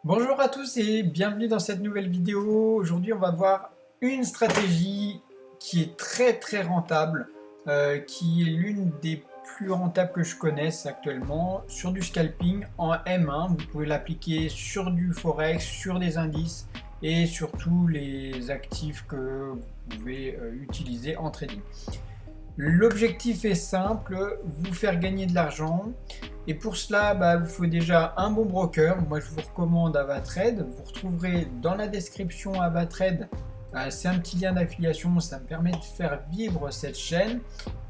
Bonjour à tous et bienvenue dans cette nouvelle vidéo. Aujourd'hui on va voir une stratégie qui est très rentable, qui est l'une des plus rentables que je connaisse actuellement sur du scalping en M1. Vous pouvez l'appliquer sur du forex, sur des indices et sur tous les actifs que vous pouvez utiliser en trading. L'objectif est simple, vous faire gagner de l'argent. Et pour cela, il vous faut déjà un bon broker. Moi, je vous recommande Avatrade. Vous retrouverez dans la description Avatrade. C'est un petit lien d'affiliation. Ça me permet de faire vivre cette chaîne.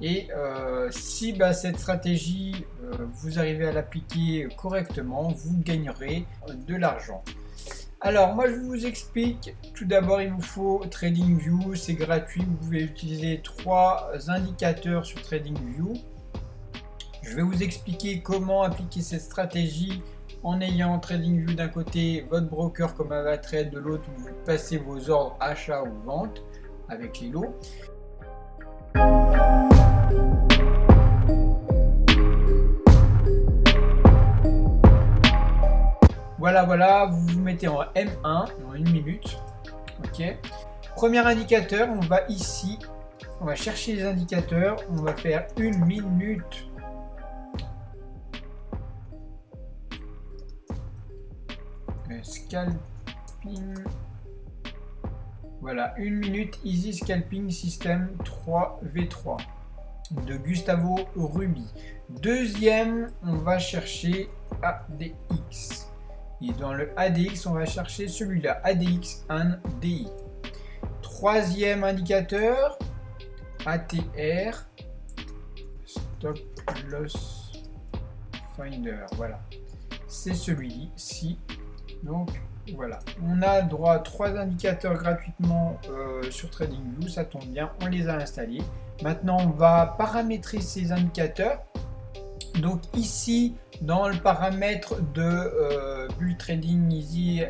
Et si cette stratégie, vous arrivez à l'appliquer correctement, vous gagnerez de l'argent. Alors, moi, je vous explique. Tout d'abord, il vous faut TradingView. C'est gratuit. Vous pouvez utiliser 3 indicateurs sur TradingView. Je vais vous expliquer comment appliquer cette stratégie en ayant TradingView d'un côté, votre broker comme Avatrade de l'autre, où vous passez vos ordres achat ou vente avec les lots. Voilà, vous vous mettez en M1 en 1 minute. Ok. Premier indicateur, on va ici, on va chercher les indicateurs, on va faire 1 minute. Scalping, voilà, 1 minute Easy Scalping System 3v3 de Gustavo Ruby. Deuxième, on va chercher ADX, et dans le ADX on va chercher celui-là, ADX and DI. Troisième indicateur, ATR, Stop Loss Finder, voilà, c'est celui-ci. Donc voilà, on a droit à 3 indicateurs gratuitement sur TradingView, ça tombe bien, on les a installés. Maintenant on va paramétrer ces indicateurs. Donc ici dans le paramètre de Bull Trading Easy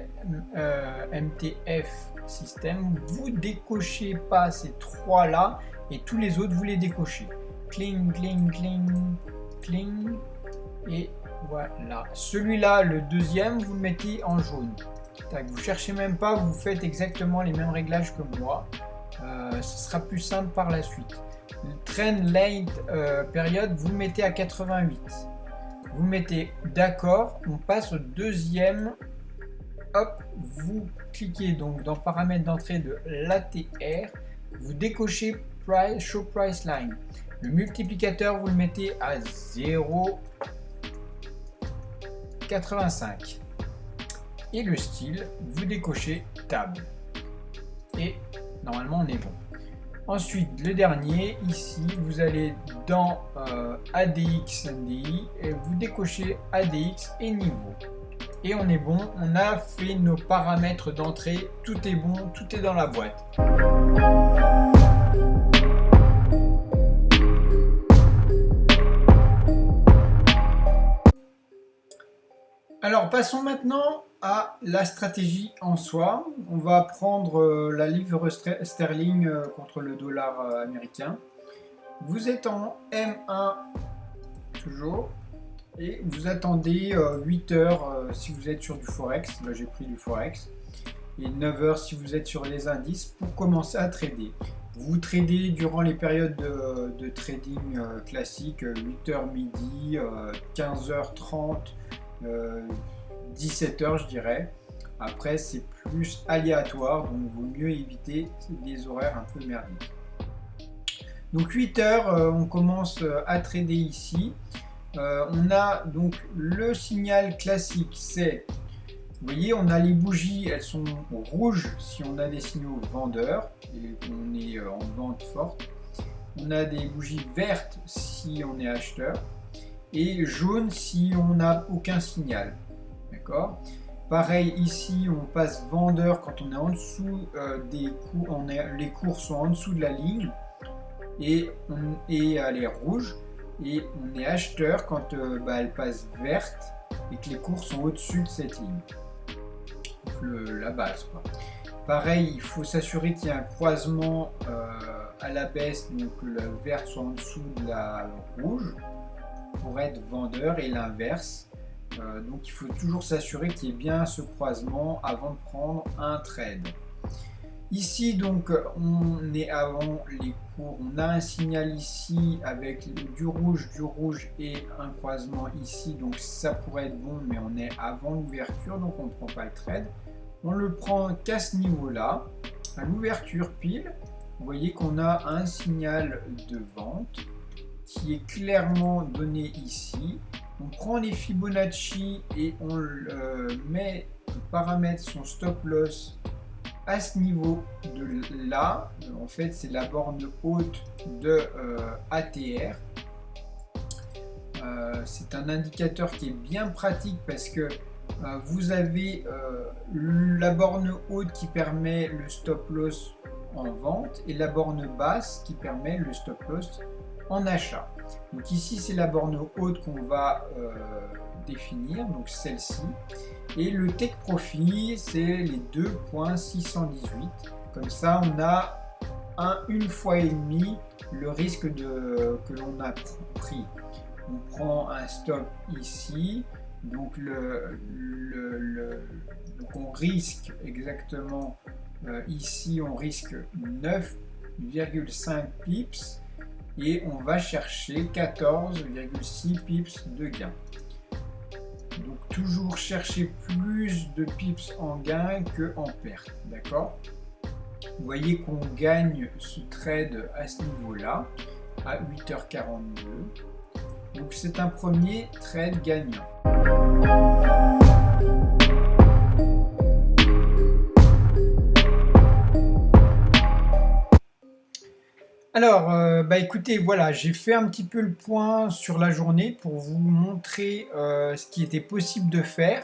MTF System, vous décochez pas ces 3 là et tous les autres vous les décochez. Cling, cling, cling, cling, et voilà, celui-là, le deuxième, vous le mettez en jaune. Tac, vous cherchez même pas, vous faites exactement les mêmes réglages que moi. Ce sera plus simple par la suite. Le trend length période, vous le mettez à 88. Vous mettez d'accord, on passe au deuxième. Hop, vous cliquez donc dans paramètres d'entrée de l'ATR, vous décochez price, Show Price Line. Le multiplicateur, vous le mettez à 0,85 et le style, vous décochez table et normalement on est bon. Ensuite le dernier, ici vous allez dans ADX NDI et vous décochez ADX et niveau et on est bon, on a fait nos paramètres d'entrée, tout est bon, tout est dans la boîte. Alors passons maintenant à la stratégie en soi. On va prendre la livre sterling contre le dollar américain. Vous êtes en M1 toujours et vous attendez 8 heures si vous êtes sur du forex. Là j'ai pris du forex. Et 9 heures si vous êtes sur les indices pour commencer à trader. Vous tradez durant les périodes de trading classiques, 8h midi, 15h30, 17h je dirais. Après c'est plus aléatoire, donc il vaut mieux éviter des horaires un peu merdiques. Donc 8h on commence à trader ici. On a donc le signal classique, c'est, vous voyez, on a les bougies, elles sont rouges si on a des signaux vendeurs et qu'on est en vente forte. On a des bougies vertes si on est acheteur et jaune si on n'a aucun signal. D'accord. Pareil ici, on passe vendeur quand on est en dessous des cours, les cours sont en dessous de la ligne et elle est rouge, et on est acheteur quand elle passe verte et que les cours sont au-dessus de cette ligne. Donc la base quoi. Pareil, il faut s'assurer qu'il y a un croisement à la baisse, donc que la verte soit en dessous de la rouge pour être vendeur et l'inverse. Donc il faut toujours s'assurer qu'il y ait bien ce croisement avant de prendre un trade. Ici donc on est avant les cours, on a un signal ici avec du rouge et un croisement ici, donc ça pourrait être bon, mais on est avant l'ouverture, donc on ne prend pas le trade. On le prend qu'à ce niveau-là, à l'ouverture pile. Vous voyez qu'on a un signal de vente qui est clairement donné ici. On prend les Fibonacci et on paramètre son stop loss à ce niveau de là. En fait, c'est la borne haute de ATR. C'est un indicateur qui est bien pratique parce que vous avez la borne haute qui permet le stop loss en vente et la borne basse qui permet le stop loss en achat. Donc ici c'est la borne haute qu'on va définir, donc celle-ci, et le take profit c'est les 2.618. Comme ça on a une fois et demi le risque que l'on a pris. On prend un stop ici, donc donc on risque exactement ici on risque 9,5 pips et on va chercher 14,6 pips de gain. Donc toujours chercher plus de pips en gain que en perte, d'accord? Vous voyez qu'on gagne ce trade à ce niveau-là à 8h42. Donc c'est un premier trade gagnant. Alors, écoutez, voilà, j'ai fait un petit peu le point sur la journée pour vous montrer ce qui était possible de faire.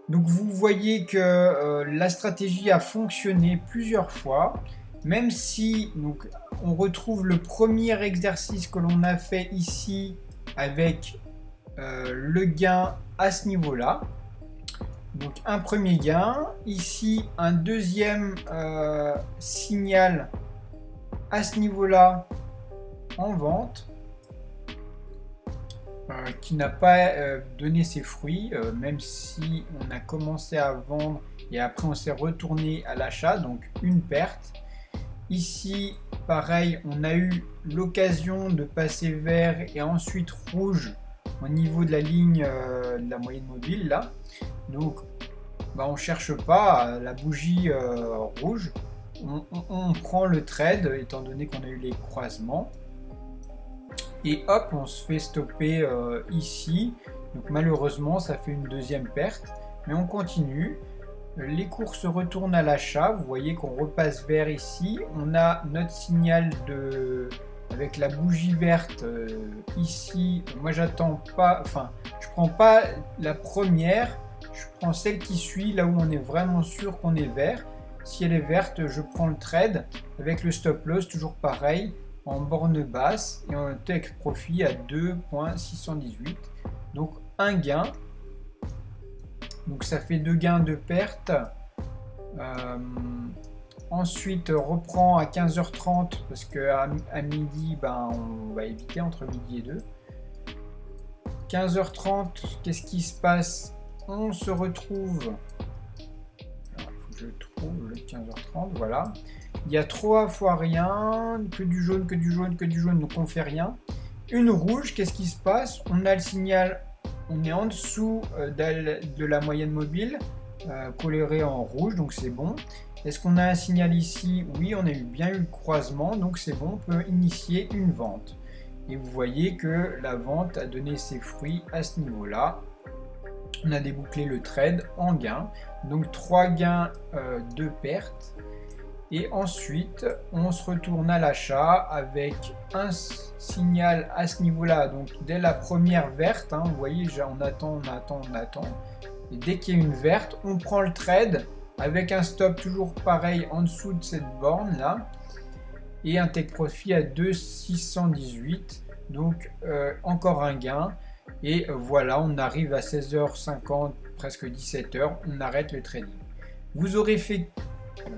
Donc vous voyez que la stratégie a fonctionné plusieurs fois, même si donc, on retrouve le premier exercice que l'on a fait ici avec le gain à ce niveau-là. Donc un premier gain, ici un deuxième signal à ce niveau-là en vente qui n'a pas donné ses fruits, même si on a commencé à vendre et après on s'est retourné à l'achat, donc une perte. Ici pareil, on a eu l'occasion de passer vert et ensuite rouge au niveau de la ligne de la moyenne mobile là, donc on cherche pas la bougie rouge. On prend le trade étant donné qu'on a eu les croisements et hop on se fait stopper ici, donc malheureusement ça fait une deuxième perte, mais on continue. Les cours se retournent à l'achat, vous voyez qu'on repasse vert ici, on a notre signal avec la bougie verte ici. Moi j'attends pas, je prends pas la première, je prends celle qui suit là où on est vraiment sûr qu'on est vert. Si elle est verte, je prends le trade avec le stop loss, toujours pareil, en borne basse et en take profit à 2.618. Donc un gain. Donc ça fait 2 gains de perte. Ensuite, reprend à 15h30 parce qu'à midi, on va éviter entre midi et 2. 15h30, qu'est-ce qui se passe? On se retrouve. Je trouve le 15h30, voilà. Il y a 3 fois rien, que du jaune, donc on fait rien. Une rouge, qu'est-ce qui se passe? On a le signal, on est en dessous de la moyenne mobile, coloré en rouge, donc c'est bon. Est-ce qu'on a un signal ici? Oui, on a bien eu le croisement, donc c'est bon, on peut initier une vente. Et vous voyez que la vente a donné ses fruits à ce niveau-là. On a débouclé le trade en gain, donc 3 gains de perte. Et ensuite, on se retourne à l'achat avec un signal à ce niveau-là. Donc dès la première verte, vous voyez, on attend. Et dès qu'il y a une verte, on prend le trade avec un stop toujours pareil en dessous de cette borne là. Et un take profit à 2,618. Donc encore un gain. Et voilà, on arrive à 16h50, presque 17h, on arrête le trading. Vous aurez fait,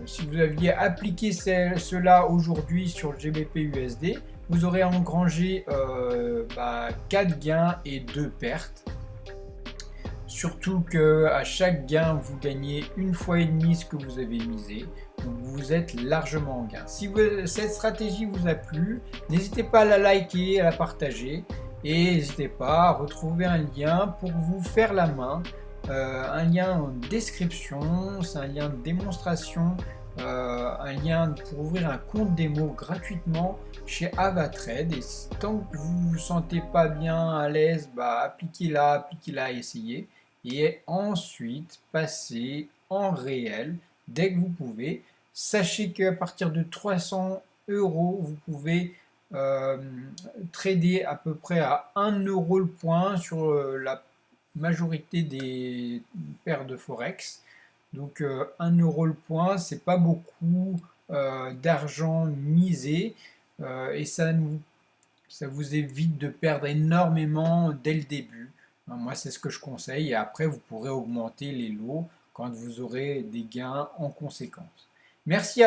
si vous aviez appliqué cela aujourd'hui sur le GBP USD, vous aurez engrangé 4 gains et 2 pertes. Surtout que à chaque gain, vous gagnez 1,5 fois ce que vous avez misé. Donc vous êtes largement en gain. Si cette stratégie vous a plu, n'hésitez pas à la liker, à la partager. Et n'hésitez pas à retrouver un lien pour vous faire la main. Un lien en description, c'est un lien de démonstration, un lien pour ouvrir un compte démo gratuitement chez Avatrade. Et tant que vous ne vous sentez pas bien à l'aise, appliquez-la et essayez. Et ensuite, passez en réel dès que vous pouvez. Sachez qu'à partir de 300 euros, vous pouvez trader à peu près à 1 euro le point sur la majorité des paires de Forex. Donc 1 euro le point, c'est pas beaucoup d'argent misé et ça vous évite de perdre énormément dès le début. Moi, c'est ce que je conseille et après, vous pourrez augmenter les lots quand vous aurez des gains en conséquence. Merci à